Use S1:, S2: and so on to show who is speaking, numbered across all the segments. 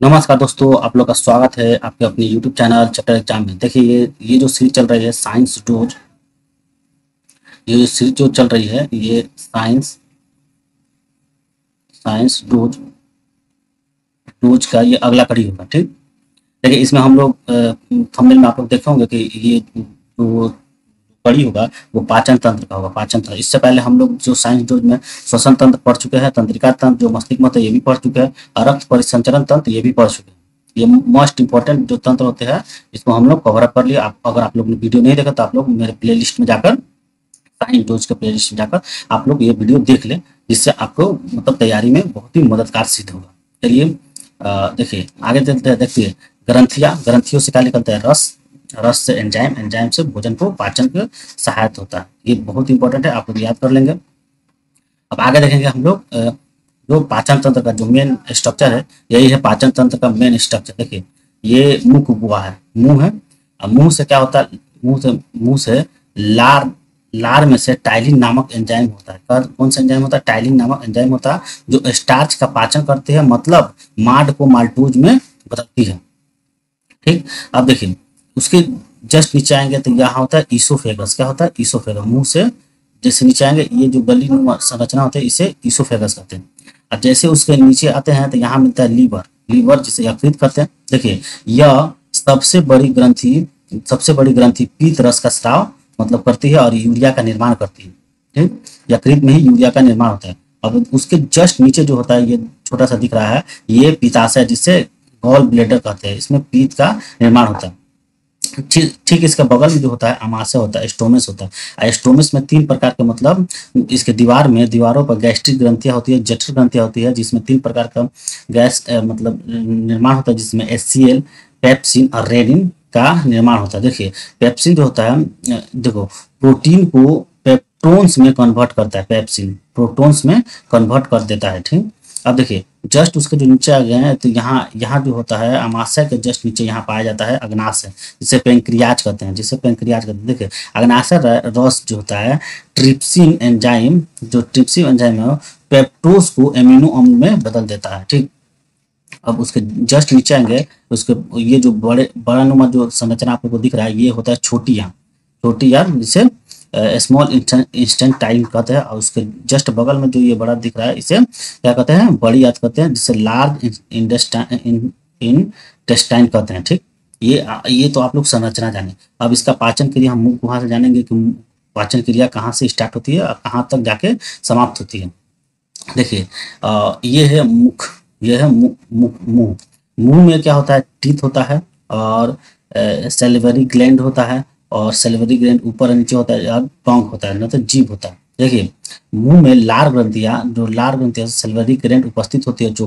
S1: नमस्कार दोस्तों, आप लोग का स्वागत है आपके अपने YouTube चैनल चैप्टर एग्जाम में। देखिए ये जो सीरीज चल रही है साइंस डोज, ये जो सीरीज जो चल रही है ये साइंस साइंस डोज डोज का ये अगला कड़ी होगा। ठीक, देखिए इसमें हम लोग थंबनेल में आप लोग देखे होंगे कि ये जो कड़ी होगा वो पाचन तंत्र का होगा। पाचन तंत्र, इससे पहले हम लोग जो साइंस डोज में श्वसन तंत्र पढ़ चुके हैं, तंत्रिका तंत्र जो मस्तिष्क में है ये भी पढ़ चुके हैं, और रक्त परिसंचरण तंत्र ये भी पढ़ चुके हैं। ये मोस्ट इंपॉर्टेंट जो तंत्र होते हैं इसको हम लोग कवर अप कर लिया। अगर आप लोग ने वीडियो नहीं देखा तो आप लोग मेरे प्लेलिस्ट में जाकर, साइंस डोज के प्लेलिस्ट में जाकर आप लोग ये वीडियो देख लें, जिससे आपको मतलब तैयारी में बहुत ही मददगार सिद्ध होगा। चलिए देखिए आगे चलते हैं। देखिए ग्रंथियों से क्या निकलता है? रस, रस से एंजाइम, एंजाइम से भोजन को पाचन के सहायता होता है। ये बहुत इंपॉर्टेंट है, आप लोग याद कर लेंगे। अब आगे देखेंगे हम लोग जो पाचन तंत्र का जो मेन स्ट्रक्चर है, यही है पाचन तंत्र का मेन स्ट्रक्चर। देखिए ये मुख हुआ है, मुंह है। अब मुंह से क्या होता है? मुंह से लार लार में से टाइलिन नामक एंजाइम होता है। कौन सा एंजाइम होता है? टाइलिन नामक एंजाइम होता है, जो स्टार्च का पाचन करती है, मतलब माड को माल्टोज में बदलती है। ठीक, अब देखिए उसके जस्ट नीचे आएंगे तो यहाँ होता है ईसोफेगस। क्या होता है? ईसोफेगस। मुंह से जैसे नीचे आएंगे ये जो गली संरचना होती है इसे ईसोफेगस कहते हैं। अब जैसे उसके नीचे आते हैं तो यहाँ मिलता है लीवर, लीवर जिसे यकृत कहते हैं। देखिए यह सबसे बड़ी ग्रंथि पीत रस का स्राव मतलब करती है और यूरिया का निर्माण करती है। ठीक, यकृत में ही यूरिया का निर्माण होता है। अब उसके जस्ट नीचे जो होता है ये छोटा सा दिख रहा है, ये पित्ताशय जिसे गॉल ब्लेडर कहते हैं, इसमें पीत का निर्माण होता है। ठीक इसके बगल में जो होता है अमाशय होता है, स्टोमस होता है। स्टोमस में तीन प्रकार के मतलब इसके दीवारों पर गैस्ट्रिक ग्रंथियां होती है, जठर ग्रंथियां होती है, जिसमें तीन प्रकार का गैस मतलब निर्माण होता है, जिसमें HCl, पेप्सिन और रेनिन का निर्माण होता है। देखिए पेप्सिन जो होता है, देखो प्रोटीन को पेप्टोन्स में कन्वर्ट करता है। पेप्सिन प्रोटोन्स में कन्वर्ट कर देता है। ठीक, अब देखिए जस्ट उसके जो नीचे आ गए हैं तो यहाँ जो होता है अमाशय के जस्ट नीचे यहाँ पाया जाता है अग्नाशय, जिसे पेंक्रियाज कहते हैं, देखिए अग्नाशय रस जो होता है ट्रिप्सिन एंजाइम, जो ट्रिप्सिन एंजाइम है पेप्टोज को एमिनो अम्ल में बदल देता है। ठीक, अब उसके जस्ट नीचे आएंगे उसके ये जो बड़ा नुमा जो संरचना आप लोग को दिख रहा है ये होता है छोटी आंत जिसे स्मॉल इंस्टेंटाइल कहते हैं। और उसके जस्ट बगल में जो ये बड़ा दिख रहा है इसे क्या कहते हैं? बड़ी आंत कहते हैं, जिसे लार्ज इंटेस्टाइन कहते हैं। ठीक, ये तो आप लोग संरचना जाने। अब इसका पाचन क्रिया हम मुख वहां से जानेंगे कि पाचन क्रिया कहाँ से स्टार्ट होती है और कहाँ तक जाके समाप्त होती है। देखिए ये है मुख, ये है मुंह। मुंह में क्या होता है? टीथ होता है और सेलिवरी ग्लैंड होता है, और सेलिवरी ग्लैंड ऊपर और नीचे होता है, और टोंग होता है, मतलब जीभ होता है। देखिए मुंह में लार ग्रंथियां सेलिवरी ग्लैंड उपस्थित होती है, जो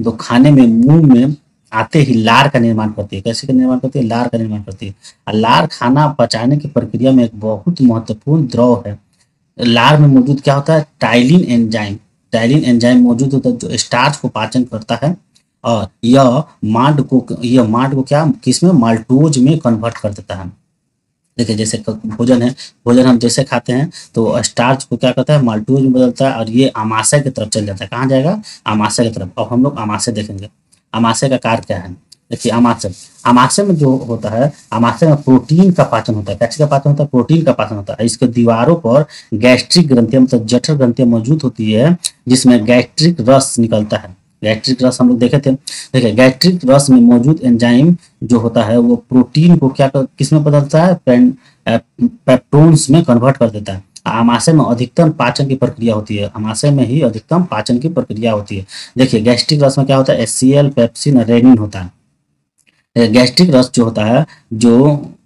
S1: खाने में मुंह में आते ही लार का निर्माण करती है। कैसे का निर्माण करती है? लार का निर्माण करती है। और लार खाना पचाने की प्रक्रिया में एक बहुत महत्वपूर्ण द्रव है। लार में मौजूद क्या होता है? टाइलिन एंजाइम मौजूद होता है, जो स्टार्च को पाचन करता है, और यह मांड को क्या किसमें? माल्टोज में कन्वर्ट कर देता है। देखिए जैसे भोजन हम जैसे खाते हैं तो स्टार्च को क्या करता है? माल्टोज में बदलता है, और ये आमाशय की तरफ चल जाता है। कहाँ जाएगा? आमाशय की तरफ। अब हम लोग आमाशय देखेंगे। आमाशय का कार्य क्या है? देखिए आमाशय में जो होता है, आमाशय में प्रोटीन का पाचन होता है। कैसे का पाचन होता है? प्रोटीन का पाचन होता है। इसके दीवारों पर गैस्ट्रिक ग्रंथियां मतलब जठर ग्रंथियां मौजूद होती है, जिसमें गैस्ट्रिक रस निकलता है। गैस्ट्रिक रस हम लोग देखे थे। देखिए गैस्ट्रिक रस में मौजूद एंजाइम जो होता है वो प्रोटीन को किस में बदलता है? पेप्टोन्स में कन्वर्ट कर देता है। आमाशय में अधिकतम पाचन की प्रक्रिया होती है। आमाशय में ही अधिकतम पाचन की प्रक्रिया होती है। देखिए गैस्ट्रिक रस में क्या होता है? HCl, पेप्सिन और रेनिन होता है। गैस्ट्रिक रस जो होता है जो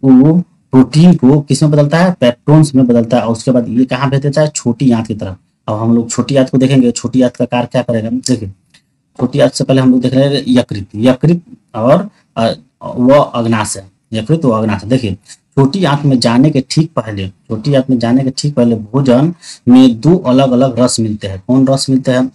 S1: वो प्रोटीन को किस में बदलता है? पेप्टोन्स में बदलता है, और उसके बाद ये कहाँ भेज देता है? छोटी आंत की तरफ। अब हम लोग छोटी आंत को देखेंगे। छोटी आंत का कार्य क्या करेगा? देखिए छोटी आंत से पहले हम लोग देख रहे हैं यकृत और वह अग्नाशय। यकृत व अग्नाशय। देखिए छोटी आंत में जाने के ठीक पहले भोजन में दो अलग अलग रस मिलते हैं। कौन रस मिलते हैं?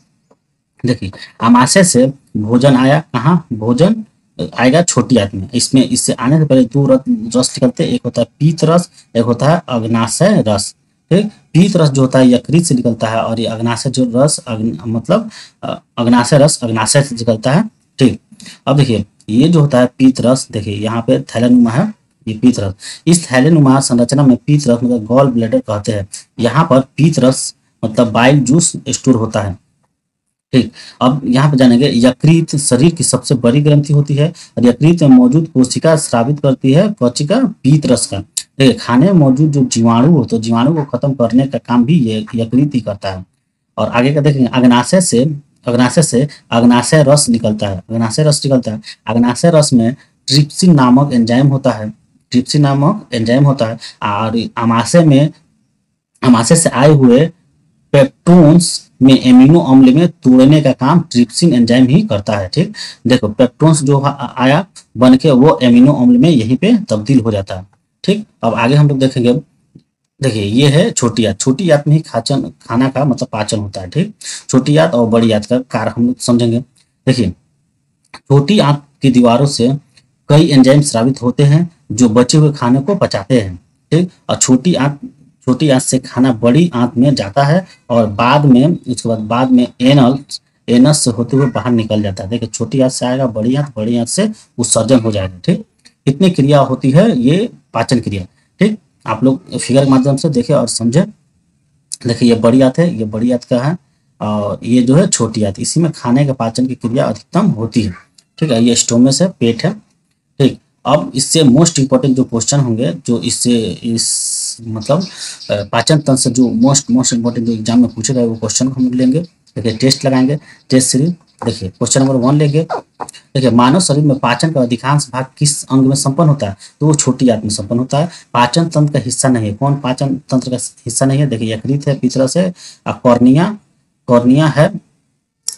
S1: देखिए आमाशय से भोजन आया, कहाँ भोजन आएगा? छोटी आंत में। इससे आने से पहले दो रस निकलते हैं, एक होता है पीत रस, एक होता है अग्नाशय रस। ठीक, पीत रस जो होता है यकृत से निकलता है, और ये अग्नाशय जो रस मतलब अग्नाशय रस अग्नाशय से निकलता है। ठीक, अब देखिए ये जो होता है पीत रस, देखिए यहाँ पे थैलेनुमा है, ये पीत रस। इस थैलेनुमा संरचना में पीत रस मतलब गॉल ब्लैडर कहते हैं। यहाँ पर पीत रस मतलब बाइल जूस स्टोर होता है। ठीक, अब यहाँ पे जानेंगे यकृत शरीर की सबसे बड़ी ग्रंथि होती है और यकृत में मौजूद कोशिका स्रावित करती है कोशिका पीत रस का। देखिए खाने में मौजूद जो जीवाणु हो तो जीवाणु को खत्म करने का काम भी ये यकृत ही करता है। और आगे का देखेंगे अग्नाशय से अग्नाशय रस निकलता है, अग्नाशय रस निकलता है। अग्नाशय रस में ट्रिप्सिन नामक एंजाइम होता है, ट्रिप्सिन नामक एंजाइम होता है। और अमाशय से आए हुए पेप्टोन्स में एमिनो अम्ल में तोड़ने का काम ट्रिप्सिन एंजाइम ही करता है। ठीक, देखो पेप्टोन्स जो आया बन के वो एमिनो अम्ल में यहीं पे तब्दील हो जाता है। ठीक, अब आगे हम लोग देखेंगे। देखिए ये है छोटी आंत, छोटी आंत में ही खाना का मतलब पाचन होता है। ठीक, छोटी आंत और बड़ी आंत का कार्य हम लोग समझेंगे। देखिए छोटी आंत की दीवारों से कई एंजाइम स्रावित होते हैं जो बचे हुए खाने को पचाते हैं। ठीक, और छोटी आंत से खाना बड़ी आंत में जाता है और बाद में एनस से होते हुए बाहर निकल जाता है। देखिए छोटी आंत से आएगा बड़ी आंत से उत्सर्जन हो जाएगा। ठीक, कितनी क्रिया होती है ये पाचन क्रिया। ठीक, आप लोग फिगर के माध्यम से देखें और समझे। देखिए ये बड़ी आंत है, ये बड़ी आंत का है और ये जो है छोटी आंत, इसी में खाने के पाचन की क्रिया अधिकतम होती है। ठीक है, ये स्टोमस है, पेट है। ठीक, अब इससे मोस्ट इंपॉर्टेंट जो क्वेश्चन होंगे जो इस मतलब पाचन तंत्र से जो मोस्ट इंपॉर्टेंट जो एग्जाम में पूछे गए वो क्वेश्चन को हम लेंगे। देखिए टेस्ट लगाएंगे, टेस्ट सीरीज। देखिए क्वेश्चन नंबर 1 लेंगे। देखिए मानव शरीर में पाचन का अधिकांश भाग किस अंग में संपन्न होता है, तो वो छोटी आंत में संपन्न होता है। पाचन तंत्र का हिस्सा नहीं है, कौन पाचन तंत्र का हिस्सा नहीं है? देखिए यकृत है, पितरस है, कॉर्निया है।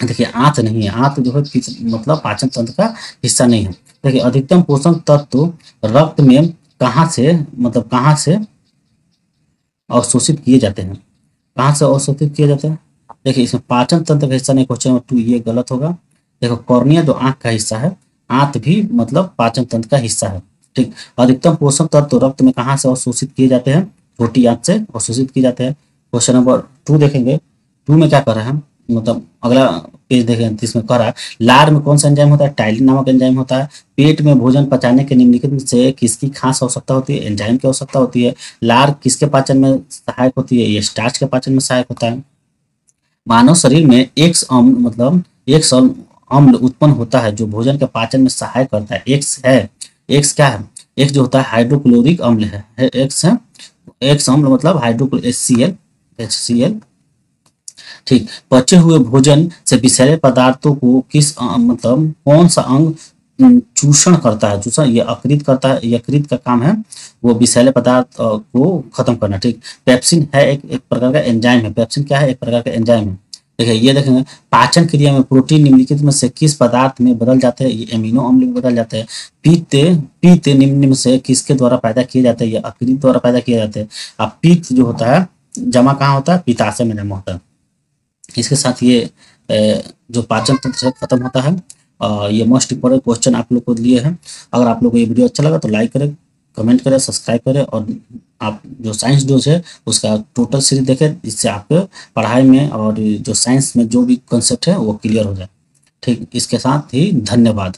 S1: देखिए आंत नहीं है, आंत जो है मतलब पाचन तंत्र का हिस्सा नहीं है। देखिए अधिकतम पोषक तत्व रक्त में कहाँ से अवशोषित किए जाते हैं, कहाँ से अवशोषित किए जाते हैं? देखिए इसमें पाचन तंत्र का हिस्सा नहीं, क्वेश्चन नंबर 2 ये गलत होगा। देखो कॉर्निया जो आंख का हिस्सा है, आंत भी मतलब पाचन तंत्र का हिस्सा है। ठीक, अधिकतम पोषक तत्व रक्त में कहाँ से अवशोषित किए जाते हैं? छोटी आंत से अवशोषित किए जाते हैं। क्वेश्चन नंबर 2 देखेंगे, 2 में क्या कर रहे हैं, मतलब अगला पेज देखें जिसमें कह रहा है लार में कौन सा एंजाइम होता है? टाइलिन नामक एंजाइम होता है। पेट में भोजन पचाने के निम्नलिखित में से किसकी खास आवश्यकता होती है? एंजाइम की आवश्यकता होती है। लार किसके पाचन में सहायक होती है? ये स्टार्च के पाचन में सहायक होता है। मानव शरीर में एक्स अम्ल उत्पन्न होता है जो भोजन के पाचन में सहायक करता है। एक्स क्या है? एक्स जो होता है हाइड्रोक्लोरिक अम्ल है। एक्स है, एक्स अम्ल मतलब हाइड्रोक्लोरिक HCl। ठीक, पचे हुए भोजन से विषैले पदार्थों को मतलब कौन सा अंग चूषण करता है? चूषण ये यकृत करता है, यकृत का काम है वो विषैले पदार्थ को खत्म करना। ठीक, पेप्सिन है एक प्रकार का एंजाइम है। पेप्सिन क्या है? एक प्रकार का एंजाइम है। देखिए ये देखेंगे पाचन क्रिया में प्रोटीन निम्नलिखित में से किस पदार्थ में बदल जाते हैं? ये एमिनो अम्ल में बदल जाते हैं। पित्त निम्न में से किसके द्वारा पैदा किए जाते हैं? ये यकृत द्वारा पैदा किए जाते हैं। अब पित्त जो होता है जमा कहाँ होता है? पित्ताशय में जमा होता है। इसके साथ ये जो पाचन तंत्र खत्म होता है। ये मोस्ट इंपॉर्टेंट क्वेश्चन आप लोग को दिए हैं। अगर आप लोग को ये वीडियो अच्छा लगा तो लाइक करें, कमेंट करें, सब्सक्राइब करें और आप जो साइंस डोज है उसका टोटल सीरीज देखें, जिससे आपके पढ़ाई में और जो साइंस में जो भी कंसेप्ट है वो क्लियर हो जाए। ठीक, इसके साथ ही धन्यवाद।